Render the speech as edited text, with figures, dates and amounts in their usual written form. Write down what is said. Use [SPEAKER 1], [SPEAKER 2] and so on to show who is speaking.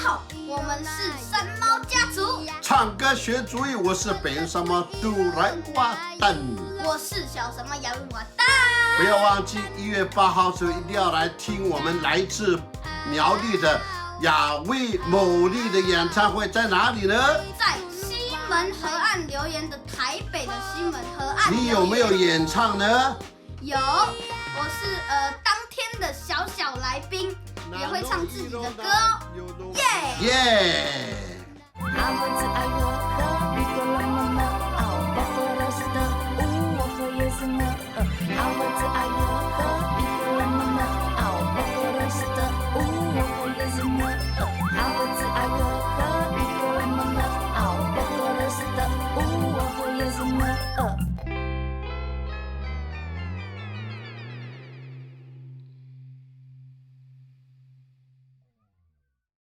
[SPEAKER 1] 好，我们是山猫家族。
[SPEAKER 2] 唱歌学主语，我是北什么杜兰瓦蛋。
[SPEAKER 1] 我是小什么杨瓦蛋。
[SPEAKER 2] 不要忘记1月8号时候一定要来听我们来自苗栗的雅威某力的演唱会，在哪里呢？
[SPEAKER 1] 在西门河岸留言的台北的西门河岸。
[SPEAKER 2] 你有没有演唱呢？
[SPEAKER 1] 有，我是当天的小来宾，也会唱自己的歌哦，耶！
[SPEAKER 2] 耶！
[SPEAKER 3] 那么子爱我。